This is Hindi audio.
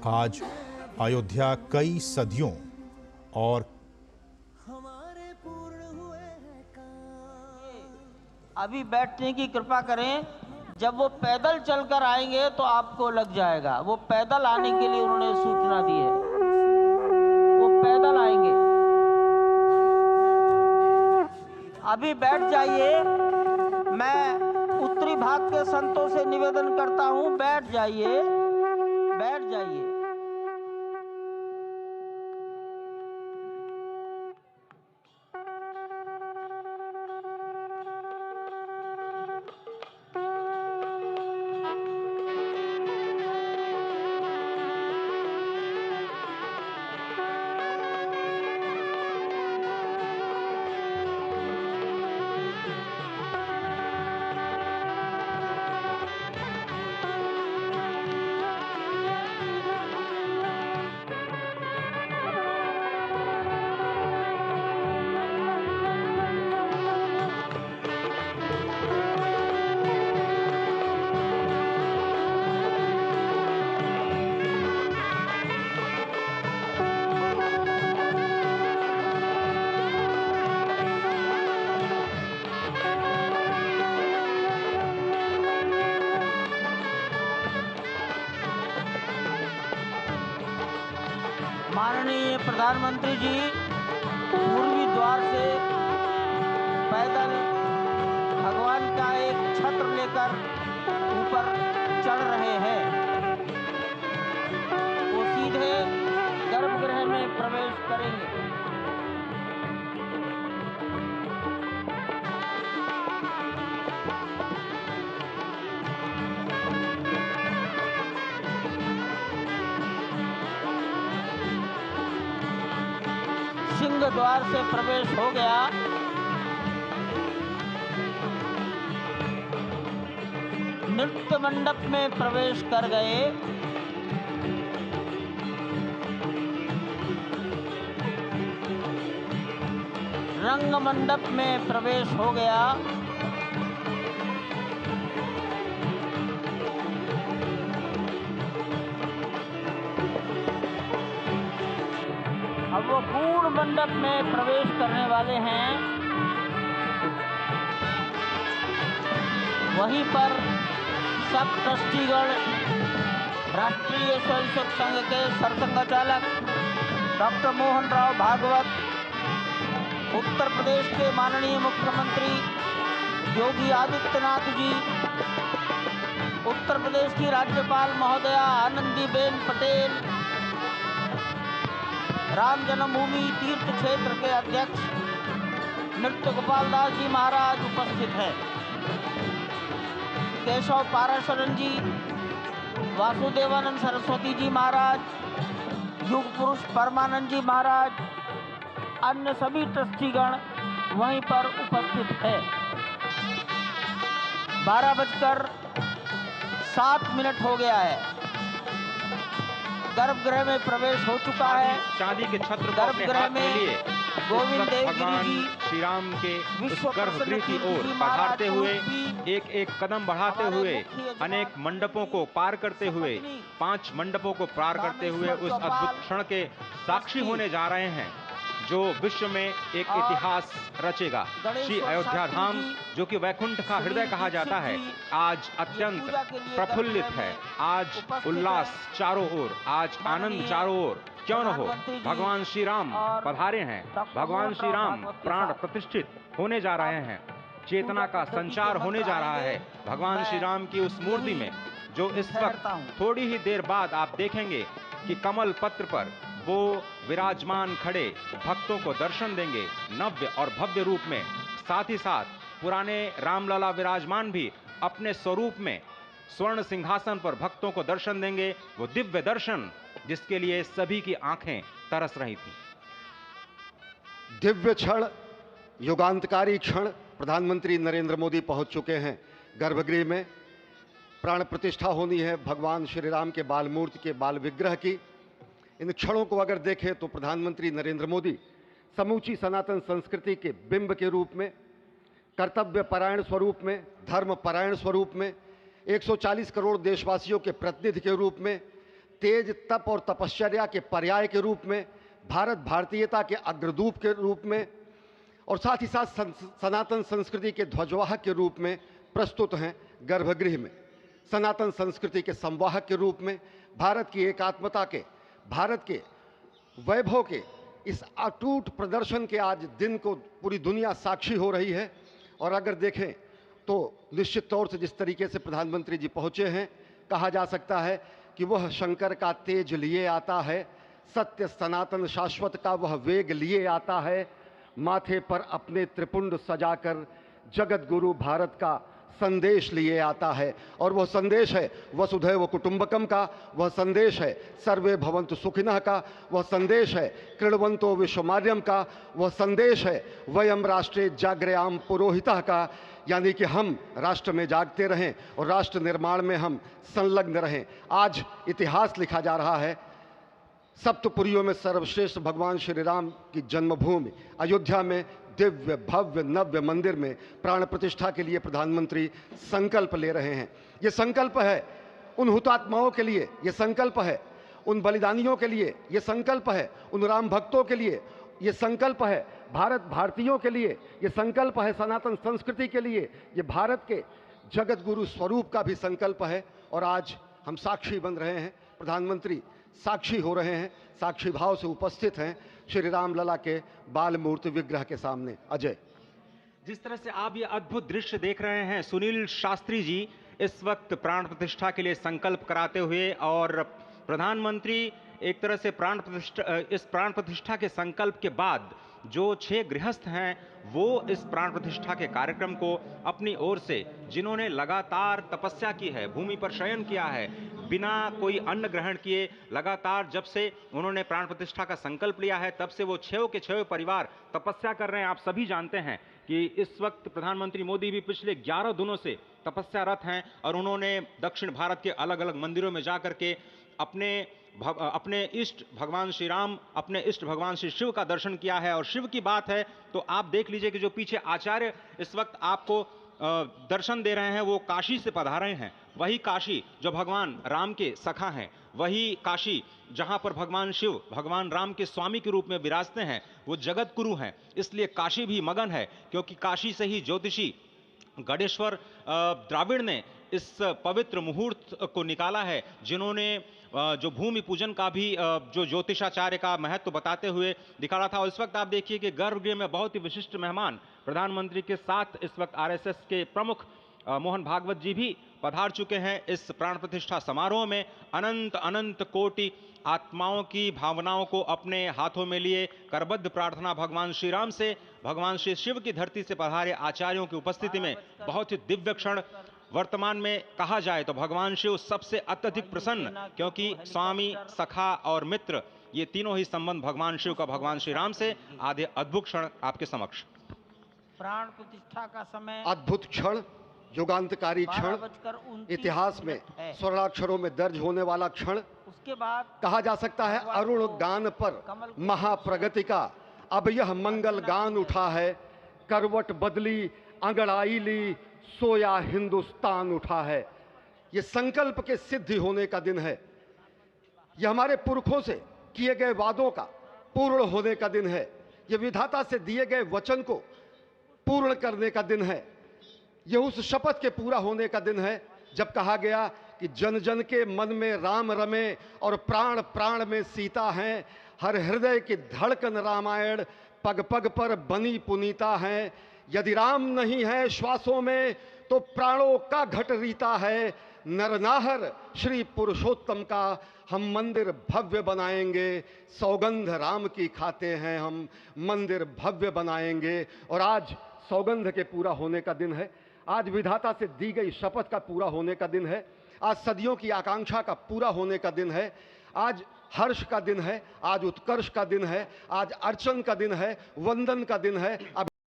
आज अयोध्या कई सदियों और अभी बैठने की कृपा करें। जब वो पैदल चलकर आएंगे तो आपको लग जाएगा। वो पैदल आने के लिए उन्होंने सूचना दी है, वो पैदल आएंगे। अभी बैठ जाइए। मैं उत्तरी भाग के संतों से निवेदन करता हूं, बैठ जाइए, बैठ जाइए। माननीय प्रधानमंत्री जी पूर्वी द्वार से पैदल भगवान का एक छत्र लेकर ऊपर चढ़ रहे हैं। वो सीधे गर्भगृह में प्रवेश करेंगे। सिंह द्वार से प्रवेश हो गया। नृत्य मंडप में प्रवेश कर गए। रंग मंडप में प्रवेश हो गया। अब वो पूर्ण मंडप में प्रवेश करने वाले हैं। वहीं पर सब ट्रस्टीगण, राष्ट्रीय स्वयंसेवक संघ के सरसंघचालक डॉक्टर मोहन राव भागवत, उत्तर प्रदेश के माननीय मुख्यमंत्री योगी आदित्यनाथ जी, उत्तर प्रदेश की राज्यपाल महोदया आनंदीबेन पटेल, राम जन्मभूमि तीर्थ क्षेत्र के अध्यक्ष नृत्य गोपाल दास जी महाराज उपस्थित हैं। केशव पाराशरन जी, वासुदेवानंद सरस्वती जी महाराज, युग पुरुष परमानंद जी महाराज, अन्य सभी ट्रस्टीगण वहीं पर उपस्थित है। 12:07 हो गया है। गर्भगृह में प्रवेश हो चुका है। चांदी के छत्र गर्भगृह में गोविंद देवगिरी जी श्री राम के उस गर्भगृह की ओर बढ़ाते हुए एक एक कदम बढ़ाते हुए अनेक मंडपों को पार करते हुए 5 मंडपों को पार करते हुए उस अद्भुत क्षण के साक्षी होने जा रहे हैं जो विश्व में एक इतिहास रचेगा। श्री अयोध्या धाम जो कि वैकुंठ का हृदय कहा जाता है, आज अत्यंत प्रफुल्लित है। आज उल्लास चारों ओर, आज आनंद चारों ओर। क्यों न हो, भगवान श्री राम पधारे हैं। भगवान श्री राम प्राण प्रतिष्ठित होने जा रहे हैं। चेतना का संचार होने जा रहा है भगवान श्री राम की उस मूर्ति में, जो इस वक्त थोड़ी ही देर बाद आप देखेंगे कि कमल पत्र पर वो विराजमान खड़े भक्तों को दर्शन देंगे नव्य और भव्य रूप में। साथ ही साथ पुराने रामलला विराजमान भी अपने स्वरूप में स्वर्ण सिंहासन पर भक्तों को दर्शन देंगे। वो दिव्य दर्शन जिसके लिए सभी की आंखें तरस रही थी। दिव्य क्षण, युगांतकारी क्षण। प्रधानमंत्री नरेंद्र मोदी पहुंच चुके हैं गर्भगृह में। प्राण प्रतिष्ठा होनी है भगवान श्री राम के बाल मूर्ति के बाल विग्रह की। इन क्षणों को अगर देखें तो प्रधानमंत्री नरेंद्र मोदी समूची सनातन संस्कृति के बिंब के रूप में, कर्तव्य परायण स्वरूप में, धर्म परायण स्वरूप में, 140 करोड़ देशवासियों के प्रतिनिधि के रूप में, तेज तप और तपश्चर्या के पर्याय के रूप में, भारत भारतीयता के अग्रदूत के रूप में और साथ ही साथ सनातन संस्कृति के ध्वजवाहक के रूप में प्रस्तुत हैं गर्भगृह में। सनातन संस्कृति के संवाहक के रूप में, भारत की एकात्मता के, भारत के वैभव के इस अटूट प्रदर्शन के आज दिन को पूरी दुनिया साक्षी हो रही है। और अगर देखें तो निश्चित तौर से जिस तरीके से प्रधानमंत्री जी पहुंचे हैं, कहा जा सकता है कि वह शंकर का तेज लिए आता है, सत्य सनातन शाश्वत का वह वेग लिए आता है, माथे पर अपने त्रिपुंड सजाकर जगत गुरु भारत का संदेश लिए आता है। और वह संदेश है वसुधैव कुटुंबकम का, वह संदेश है सर्वे भवन्तु सुखिनः का, वह संदेश है कृण्वन्तो विश्वमार्यम का, वह संदेश है वयम राष्ट्रे जाग्रयाम पुरोहितः का, यानी कि हम राष्ट्र में जागते रहें और राष्ट्र निर्माण में हम संलग्न रहें। आज इतिहास लिखा जा रहा है। सप्तपुरियों में सर्वश्रेष्ठ भगवान श्री राम की जन्मभूमि अयोध्या में दिव्य भव्य नव्य मंदिर में प्राण प्रतिष्ठा के लिए प्रधानमंत्री संकल्प ले रहे हैं। ये संकल्प है उन हुतात्माओं के लिए, ये संकल्प है उन बलिदानियों के लिए, ये संकल्प है उन राम भक्तों के लिए, ये संकल्प है भारत भारतीयों के लिए, ये संकल्प है सनातन संस्कृति के लिए, ये भारत के जगत गुरु स्वरूप का भी संकल्प है। और आज हम साक्षी बन रहे हैं, प्रधानमंत्री साक्षी हो रहे हैं, साक्षी भाव से उपस्थित हैं श्री राम लला के बाल मूर्ति विग्रह के सामने। अजय, जिस तरह से आप ये अद्भुत दृश्य देख रहे हैं, सुनील शास्त्री जी इस वक्त प्राण प्रतिष्ठा के लिए संकल्प कराते हुए, और प्रधानमंत्री एक तरह से इस प्राण प्रतिष्ठा के संकल्प के बाद जो 6 गृहस्थ हैं वो इस प्राण प्रतिष्ठा के कार्यक्रम को अपनी ओर से, जिन्होंने लगातार तपस्या की है, भूमि पर शयन किया है, बिना कोई अन्न ग्रहण किए, लगातार जब से उन्होंने प्राण प्रतिष्ठा का संकल्प लिया है तब से वो 6 के 6 परिवार तपस्या कर रहे हैं। आप सभी जानते हैं कि इस वक्त प्रधानमंत्री मोदी भी पिछले 11 दिनों से तपस्यारत हैं और उन्होंने दक्षिण भारत के अलग अलग मंदिरों में जाकर के अपने इष्ट भगवान श्री राम, अपने इष्ट भगवान श्री शिव का दर्शन किया है। और शिव की बात है तो आप देख लीजिए कि जो पीछे आचार्य इस वक्त आपको दर्शन दे रहे हैं वो काशी से पधारे हैं। वही काशी जो भगवान राम के सखा हैं, वही काशी जहां पर भगवान शिव भगवान राम के स्वामी के रूप में विराजते हैं, वो जगत गुरु हैं। इसलिए काशी भी मगन है, क्योंकि काशी से ही ज्योतिषी गणेश्वर द्राविड़ ने इस पवित्र मुहूर्त को निकाला है, जिन्होंने जो भूमि पूजन का भी जो ज्योतिषाचार्य का महत्व बताते हुए दिखाया था। और इस वक्त आप देखिए कि गर्भगृह में बहुत ही विशिष्ट मेहमान प्रधानमंत्री के साथ इस वक्त आरएसएस के प्रमुख मोहन भागवत जी भी पधार चुके हैं। इस प्राण प्रतिष्ठा समारोह में अनंत अनंत कोटि आत्माओं की भावनाओं को अपने हाथों में लिए करबद्ध प्रार्थना भगवान श्री राम से, भगवान श्री शिव की धरती से पधारे आचार्यों की उपस्थिति में बहुत ही दिव्य क्षण। वर्तमान में कहा जाए तो भगवान शिव सबसे अत्यधिक प्रसन्न, क्योंकि स्वामी, सखा और मित्र ये तीनों ही संबंध भगवान शिव का भगवान श्री राम से। आधे अद्भुत क्षण आपके समक्ष। प्राण प्रतिष्ठा का समय, अद्भुत क्षण, युगांतकारी क्षण, इतिहास में स्वर्णाक्षरों में दर्ज होने वाला क्षण। उसके बाद कहा जा सकता है अरुण गान पर महाप्रगति का अब यह मंगल गान उठा है, करवट बदली अंगड़ाई ली सोया हिंदुस्तान उठा है। यह संकल्प के सिद्धि होने का दिन है, यह हमारे पुरखों से किए गए वादों का पूर्ण होने का दिन है, यह विधाता से दिए गए वचन को पूर्ण करने का दिन है, यह उस शपथ के पूरा होने का दिन है जब कहा गया कि जन जन के मन में राम रमे और प्राण प्राण में सीता हैं, हर हृदय की धड़कन रामायण पग पग पर बनी पुनीता है। यदि राम नहीं है श्वासों में तो प्राणों का घट रीता है, नरनाहर श्री पुरुषोत्तम का हम मंदिर भव्य बनाएंगे, सौगंध राम की खाते हैं हम मंदिर भव्य बनाएंगे। और आज सौगंध के पूरा होने का दिन है, आज विधाता से दी गई शपथ का पूरा होने का दिन है, आज सदियों की आकांक्षा का पूरा होने का दिन है, आज हर्ष का दिन है, आज उत्कर्ष का दिन है, आज अर्चन का दिन है, वंदन का दिन है। अब